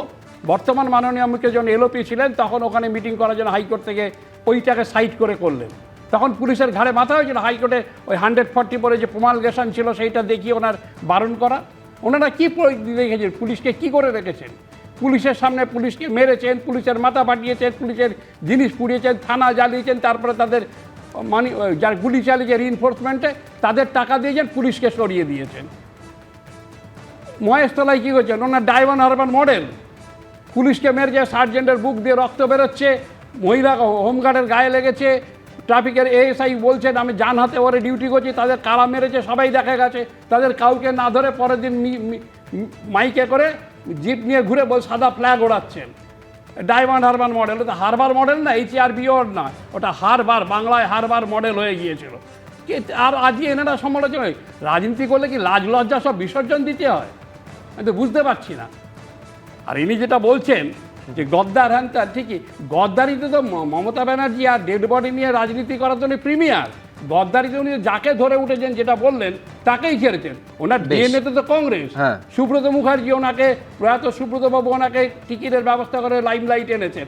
বর্তমান মাননীয় মুখ্য যখন এলওপি ছিলেন তখন ওখানে মিটিং করার জন্য হাইকোর্ট থেকে ওইটাকে সাইড করে করলেন। তখন পুলিশের ঘাড়ে মাথা হয়েছিল হাইকোর্টে ওই 144 যে প্রমালগেশন ছিল সেইটা দেখিয়ে ওনার বারণ করা। ওনারা কী রেখেছেন? পুলিশকে কি করে রেখেছেন? পুলিশের সামনে পুলিশকে মেরেছেন, পুলিশের মাথা ফাটিয়েছেন, পুলিশের জিনিস পুড়িয়েছেন, থানা জ্বালিয়েছেন, তারপরে তাদের যার গুলি চালিয়েছে রিইনফোর্সমেন্টে তাদের টাকা দিয়েছেন, পুলিশকে সরিয়ে দিয়েছেন। মহেশতলায় কী করছেন? ওনার ডায়মন্ড হারবার মডেল, পুলিশকে মেরেছে, সার্জেন্টের বুক দিয়ে রক্ত বেরোচ্ছে, মহিলা হোমগার্ডের গায়ে লেগেছে, ট্রাফিকের এএসআই বলছেন আমি জান হাতে ওরে ডিউটি করছি, তাদের কারা মেরেছে সবাই দেখা গেছে। তাদের কাউকে না ধরে পরের দিন মাইকে করে জিপ নিয়ে ঘুরে সাদা ফ্ল্যাগ ওড়াচ্ছেন। ডায়মন্ড হারবার মডেল, ওটা হারবার মডেল না, HRBOর না, ওটা হারবার, বাংলায় হারবার মডেল হয়ে গিয়েছিল। আর আজকে এনারা সমালোচনা, রাজনীতি করলে কি লাজ লজ্জা সব বিসর্জন দিতে হয়? আমি তো বুঝতে পারছি না। আর ইনি যেটা বলছেন যে গদ্দার, হ্যান তার ঠিকই, গদ্দারিতে তো মমতা ব্যানার্জি আর ডেড বডি নিয়ে রাজনীতি করার জন্য প্রিমিয়ার। গদ্দারিতে উনি যাকে ধরে উঠেছেন, যেটা বললেন তাকেই ছেড়েছেন। ওনার ডিএনএতে তো কংগ্রেস, সুব্রত মুখার্জি ওনাকে, প্রয়াত সুব্রত বাবু ওনাকে টিকিটের ব্যবস্থা করে লাইমলাইট এনেছেন,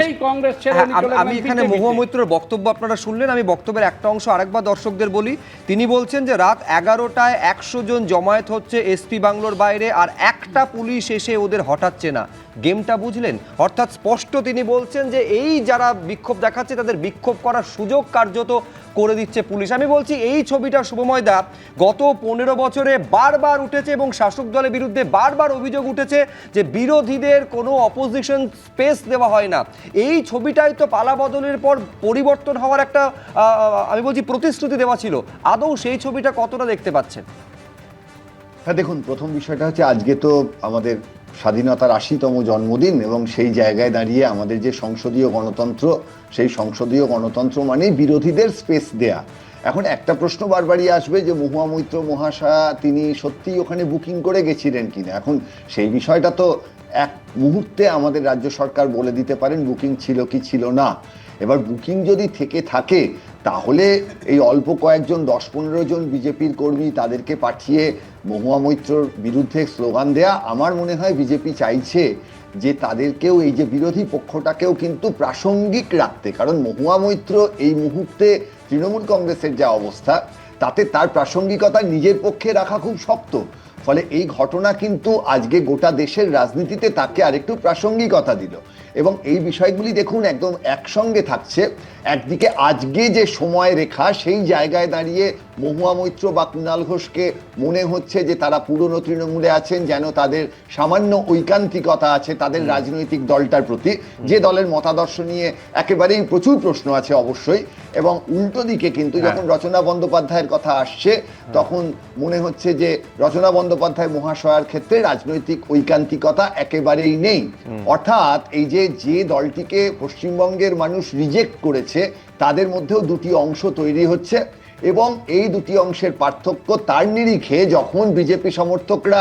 সেই কংগ্রেস ছেড়ে। আমি এখানে মহুয়া মৈত্রর বক্তব্য আপনারা শুনলেন, আমি বক্তব্যের একটা অংশ আরেকবার দর্শকদের বলি। তিনি বলছেন যে রাত 11টায় 100 জন জমায়েত হচ্ছে এসপি বাংলোর বাইরে, আর একটা পুলিশ এসে ওদের হটাচ্ছে না। গেমটা বুঝলেন? অর্থাৎ স্পষ্ট তিনি বলছেন যে এই যারা বিক্ষোভ দেখাচ্ছে তাদের বিক্ষোভ করার সুযোগ কার্যত করে দিচ্ছে পুলিশ। আমি বলছি এই ছবিটা শুভময় দা গত 15 বছরে বারবার উঠেছে এবং শাসক দলের বিরুদ্ধে বারবার অভিযোগ উঠেছে যে বিরোধীদের কোনো অপোজিশন স্পেস দেওয়া হয় না। এই ছবিটাই তো পালা বদলের পর পরিবর্তন হওয়ার একটা আমি বলছি প্রতিশ্রুতি দেওয়া ছিল। আদৌ সেই ছবিটা কতটা দেখতে পাচ্ছেন? হ্যাঁ, দেখুন, প্রথম বিষয়টা হচ্ছে আজকে তো আমাদের স্বাধীনতার 80তম জন্মদিন, এবং সেই জায়গায় দাঁড়িয়ে আমাদের যে সংসদীয় গণতন্ত্র, সেই সংসদীয় গণতন্ত্র মানেই বিরোধীদের স্পেস দেয়া। এখন একটা প্রশ্ন বারবারই আসবে যে মহুয়া মৈত্র মহাশয়া তিনি সত্যিই ওখানে বুকিং করে গেছিলেন কিনা। এখন সেই বিষয়টা তো এক মুহূর্তে আমাদের রাজ্য সরকার বলে দিতে পারেন বুকিং ছিল কি ছিল না। এবার বুকিং যদি থেকে থাকে তাহলে এই অল্প কয়েকজন 10-15 জন বিজেপির কর্মী তাদেরকে পাঠিয়ে মহুয়া মৈত্রর বিরুদ্ধে স্লোগান দেয়া, আমার মনে হয় বিজেপি চাইছে যে তাদেরকেও, এই যে বিরোধী পক্ষটাকেও কিন্তু প্রাসঙ্গিক রাখতে। কারণ মহুয়া মৈত্র এই মুহূর্তে তৃণমূল কংগ্রেসের যা অবস্থা, তাতে তার প্রাসঙ্গিকতা নিজের পক্ষে রাখা খুব শক্ত। ফলে এই ঘটনা কিন্তু আজকে গোটা দেশের রাজনীতিতে তাকে আরেকটু প্রাসঙ্গিকতা দিল। এবং এই বিষয়গুলি দেখুন একদম একসঙ্গে থাকছে। একদিকে আজকে যে সময় রেখা, সেই জায়গায় দাঁড়িয়ে মহুয়া মৈত্র বা কুণাল ঘোষকে মনে হচ্ছে যে তারা পুরনো তৃণমূলে আছেন, যেন তাদের সামান্য ঐকান্তিকতা আছে তাদের রাজনৈতিক দলটার প্রতি, যে দলের মতাদর্শ নিয়ে একেবারেই প্রচুর প্রশ্ন আছে অবশ্যই। এবং উল্টো দিকে কিন্তু যখন রচনা বন্দ্যোপাধ্যায়ের কথা আসছে, তখন মনে হচ্ছে যে রচনা বন্দ্যোপাধ্যায় মহাশয়ার ক্ষেত্রে রাজনৈতিক ঐকান্তিকতা একেবারেই নেই। অর্থাৎ এই যে দলটিকে পশ্চিমবঙ্গের মানুষ রিজেক্ট করেছে, তাদের মধ্যেও দুটি অংশ তৈরি হচ্ছে, এবং এই দুটি অংশের পার্থক্য তার নিরিখে যখন বিজেপি সমর্থকরা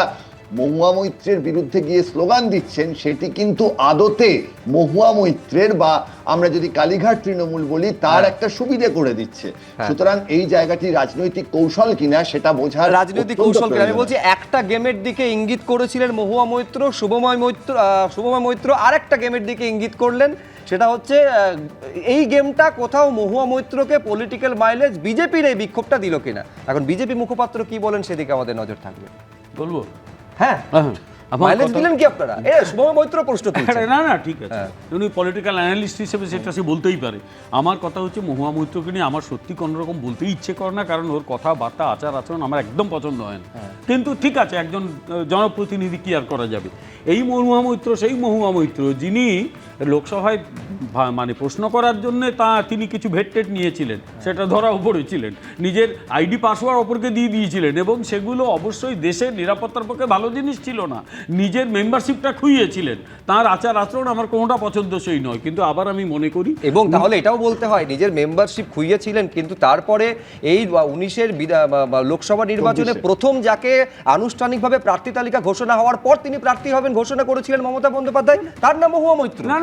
মহুয়া মৈত্রের বিরুদ্ধে গিয়ে স্লোগান দিচ্ছেন সেটি কিন্তু আদতে মহুয়া মৈত্রের বা আমরা যদি কালীঘাট তৃণমূল বলি তার একটা সুবিধে করে দিচ্ছে। সুতরাং এই জায়গাটি রাজনৈতিক কৌশল কিনা সেটা বোঝার রাজনৈতিক কৌশল কিনা আমি বলছি, একটা গেমের দিকে ইঙ্গিত করেছিলেন মহুয়া মৈত্র, শুভময় মৈত্র আরেকটা গেমের দিকে ইঙ্গিত করলেন, সেটা হচ্ছে এই গেমটা কোথাও মহুয়া মৈত্রকে পলিটিক্যাল মাইলেজ বিজেপির এই বিক্ষোভটা দিল কিনা। এখন বিজেপি মুখপাত্র কি বলেন সেদিকে আমাদের নজর থাকবে। বলবো হ্যাঁ, মাইলেজ দিলেন কি আপনারা? শুভময় মৈত্র প্রশ্ন তুলছেন। না ঠিক আছে, উনি পলিটিক্যাল অ্যানালিস্ট হিসেবে সেটা সে বলতেই পারে। আমার কথা হচ্ছে মহুয়া মৈত্রকে নিয়ে আমার সত্যি কোনো রকম বলতে ইচ্ছে করে না, কারণ ওর কথাবার্তা আচার আচরণ আমার একদম পছন্দ হয় না। কিন্তু ঠিক আছে, একজন জনপ্রতিনিধি কি আর করা যাবে। এই মহুয়া মৈত্র সেই মহুয়া মৈত্র যিনি লোকসভায় মানে প্রশ্ন করার জন্য তিনি কিছু ভেটটেট নিয়েছিলেন, সেটা ধরাও পড়েছিলেন, নিজের আইডি পাসওয়ার্ড অপরকে দিয়ে দিয়েছিলেন, এবং সেগুলো অবশ্যই দেশের নিরাপত্তার পক্ষে ভালো জিনিস ছিল না। নিজের মেম্বারশিপটা খুইয়েছিলেন, তার আচার আচরণ আমার কোনোটা পছন্দসই নয়। কিন্তু আবার আমি মনে করি, এবং তাহলে এটাও বলতে হয় নিজের মেম্বারশিপ খুইয়েছিলেন, কিন্তু তারপরে এই 19-এর লোকসভা নির্বাচনে প্রথম যাকে আনুষ্ঠানিকভাবে প্রার্থী তালিকা ঘোষণা হওয়ার পর তিনি প্রার্থী হবেন ঘোষণা করেছিলেন মমতা বন্দ্যোপাধ্যায়, তার নাম মহুয়া মৈত্র। না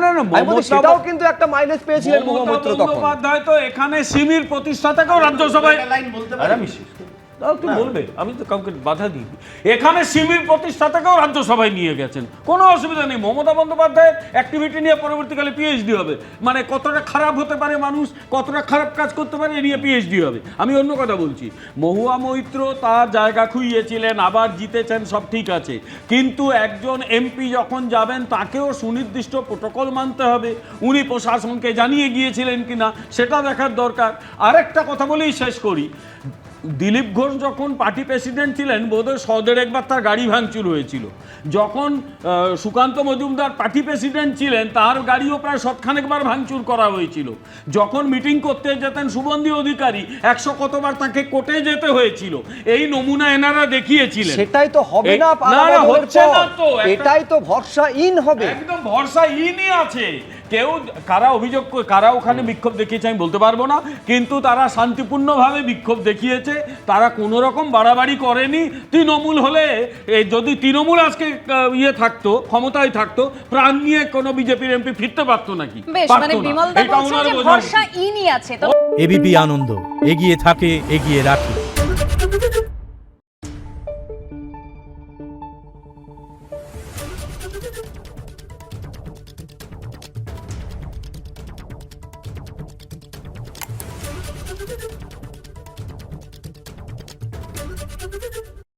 সেটাও কিন্তু একটা মাইলেজ পেয়েছিলেন মহুয়া মৈত্র তখন। বন্দ্যোপাধ্যায় তো এখানে সিমির প্রতিষ্ঠাতাকেও রাজ্যসভায় বলবে, আমি তো কাউকে বাধা দিই। এখানে সিমির প্রতিষ্ঠাতাকেও রাজ্যসভায় নিয়ে গেছেন, কোনো অসুবিধা নেই। মমতা বন্দ্যোপাধ্যায়ের অ্যাক্টিভিটি নিয়ে পরবর্তীকালে পিএইচডি হবে, মানে কতটা খারাপ হতে পারে মানুষ, কতটা খারাপ কাজ করতে পারে এ নিয়ে পিএইচডি হবে। আমি অন্য কথা বলছি, মহুয়া মৈত্র তার জায়গা খুইয়েছিলেন, আবার জিতেছেন, সব ঠিক আছে, কিন্তু একজন এমপি যখন যাবেন তাকেও সুনির্দিষ্ট প্রোটোকল মানতে হবে। উনি প্রশাসনকে জানিয়ে গিয়েছিলেন কিনা সেটা দেখার দরকার। আরেকটা কথা বলেই শেষ করি, দিলীপ ঘোষ যখন পার্টি প্রেসিডেন্ট ছিলেন বোধহয় 100-150 তার গাড়ি ভাঙচুর হয়েছিল। যখন সুকান্ত মজুমদার পার্টি প্রেসিডেন্ট ছিলেন তার গাড়িও প্রায় 100-খানেকবার ভাঙচুর করা হয়েছিল। যখন মিটিং করতে যেতেন শুভেন্দু অধিকারী 100 কতবার তাকে কোর্টে যেতে হয়েছিল। এই নমুনা এনারা দেখিয়েছিলেন। সেটাই তো হবে না, হচ্ছে না তো, এটাই তো ভরসাহীন হবে। একদম ভরসাহীনই আছে। কেউ কারা অভিযোগ কারা ওখানে বিক্ষোভ দেখিয়েছে আমি বলতে পারবো না, কিন্তু তারা শান্তিপূর্ণভাবে বিক্ষোভ দেখিয়েছে, তারা কোনো রকম বাড়াবাড়ি করেনি। তৃণমূল হলে যদি তৃণমূল আজকে থাকতো, ক্ষমতায় থাকতো, প্রাণ নিয়ে কোনো বিজেপির এমপি ফিরতে পারতো নাকি? ভরসাহীনই আছে। এবিপি আনন্দ, এগিয়ে থাকে, এগিয়ে রাখে।